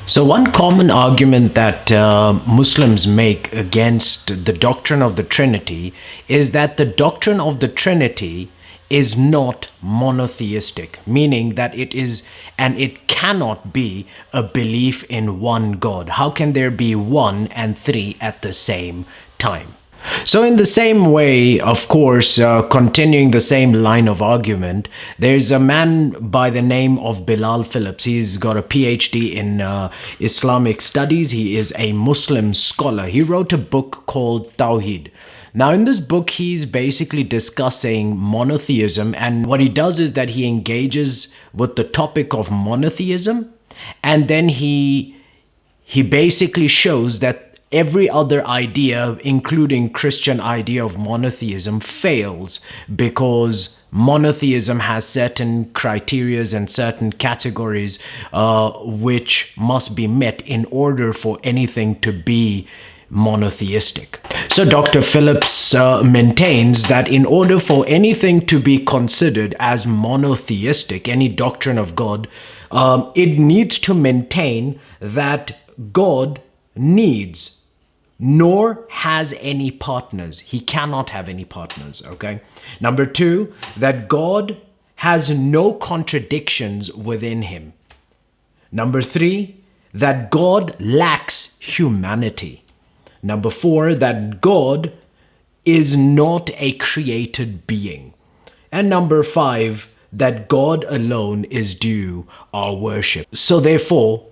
So, one common argument that Muslims make against the doctrine of the Trinity is that the doctrine of the Trinity is not monotheistic, meaning that it is and it cannot be a belief in one God. How can there be one and three at the same time? So in the same way, of course, continuing the same line of argument, there's a man by the name of Bilal Phillips. He's got a PhD in Islamic studies. He is a Muslim scholar. He wrote a book called Tawheed. Now, in this book, he's basically discussing monotheism, and what he does is that he engages with the topic of monotheism, and then he basically shows that every other idea, including Christian idea of monotheism, fails because monotheism has certain criteria and certain categories which must be met in order for anything to be monotheistic. So Dr. Phillips maintains that in order for anything to be considered as monotheistic, any doctrine of God, it needs to maintain that God needs nor has any partners. He cannot have any partners, okay? Number two, that God has no contradictions within him. Number three, that God lacks humanity. Number four, that God is not a created being. And number five, that God alone is due our worship. So therefore,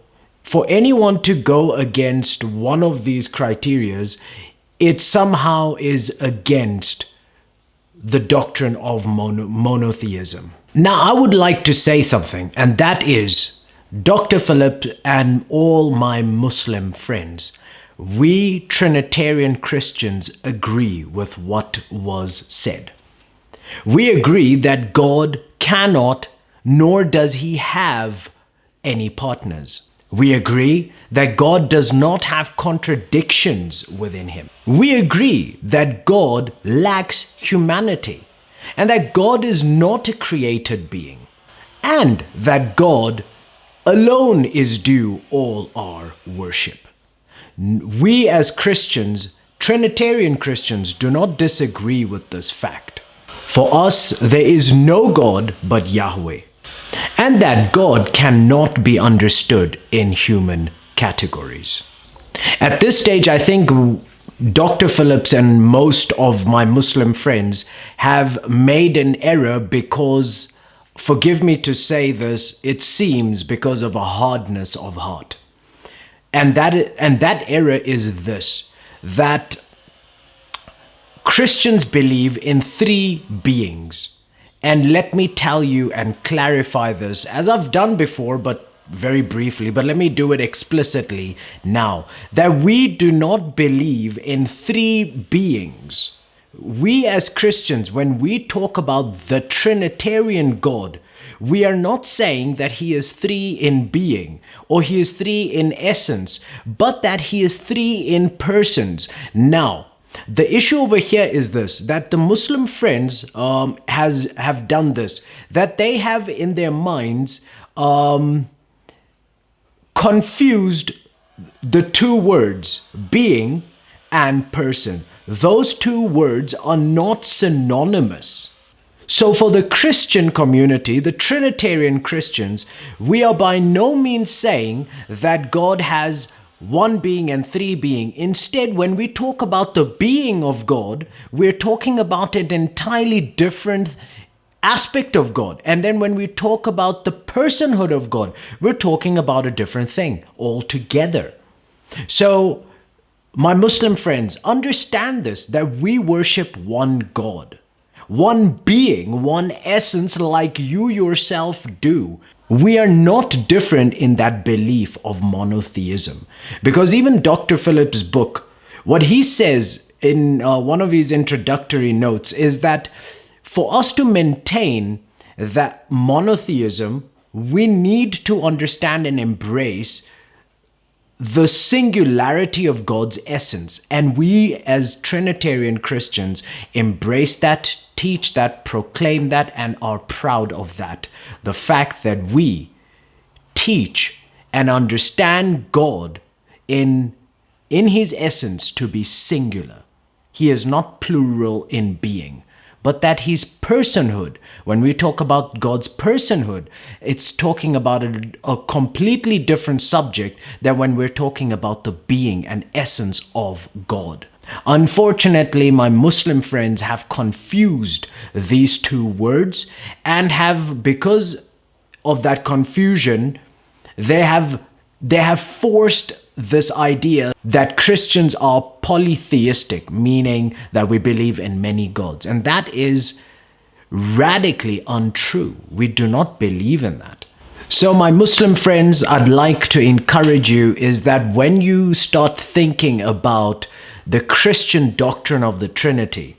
for anyone to go against one of these criterias, it somehow is against the doctrine of monotheism. Now, I would like to say something, and that is, Dr. Phillips and all my Muslim friends, we Trinitarian Christians agree with what was said. We agree that God cannot, nor does he have any partners. We agree that God does not have contradictions within him. We agree that God lacks humanity and that God is not a created being and that God alone is due all our worship. We as Christians, Trinitarian Christians, do not disagree with this fact. For us, there is no God but Yahweh, and that God cannot be understood in human categories. At this stage, I think Dr. Phillips and most of my Muslim friends have made an error because, forgive me to say this, it seems because of a hardness of heart. And that error is this, that Christians believe in three beings. And let me tell you and clarify this, as I've done before, but very briefly, but let me do it explicitly now, that we do not believe in three beings. We as Christians, when we talk about the Trinitarian God, we are not saying that he is three in being or he is three in essence, but that he is three in persons. Now, the issue over here is this, that the Muslim friends have done this, that they have in their minds confused the two words being and person. Those two words are not synonymous. So for the Christian community, the Trinitarian Christians, we are by no means saying that God has one being and three being. Instead, when we talk about the being of God, we're talking about an entirely different aspect of God. And then when we talk about the personhood of God, we're talking about a different thing altogether. So, my Muslim friends, understand this, that we worship one God, one being, one essence, like you yourself do. We are not different in that belief of monotheism. Because even Dr. Phillips' book, what he says in one of his introductory notes is that for us to maintain that monotheism, we need to understand and embrace the singularity of God's essence. And we as Trinitarian Christians embrace that, teach that, proclaim that, and are proud of that. The fact that we teach and understand God in his essence to be singular. He is not plural in being, but that his personhood, when we talk about God's personhood, it's talking about a completely different subject than when we're talking about the being and essence of God. Unfortunately, my Muslim friends have confused these two words and have, because of that confusion, they have forced this idea that Christians are polytheistic, meaning that we believe in many gods. And that is radically untrue. We do not believe in that. So my Muslim friends, I'd like to encourage you is that when you start thinking about the Christian doctrine of the Trinity,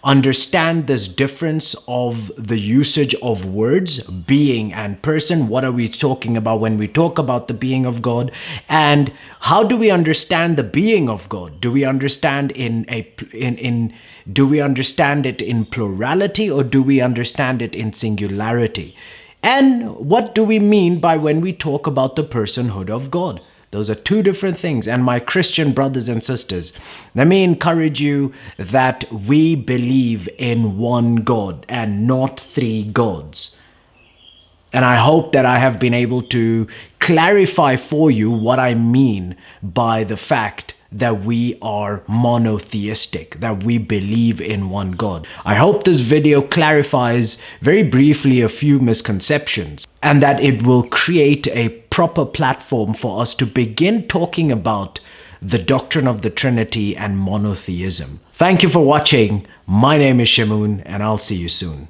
understand this difference of the usage of words, being and person. What are we talking about when we talk about the being of God? And how do we understand the being of God? Do we understand do we understand it in plurality, or do we understand it in singularity? And what do we mean by when we talk about the personhood of God? Those are two different things. And my Christian brothers and sisters, let me encourage you that we believe in one God and not three gods. And I hope that I have been able to clarify for you what I mean by the fact that we are monotheistic, that we believe in one God. I hope this video clarifies very briefly a few misconceptions, and that it will create a proper platform for us to begin talking about the doctrine of the Trinity and monotheism. Thank you for watching. My name is Shamoon, and I'll see you soon.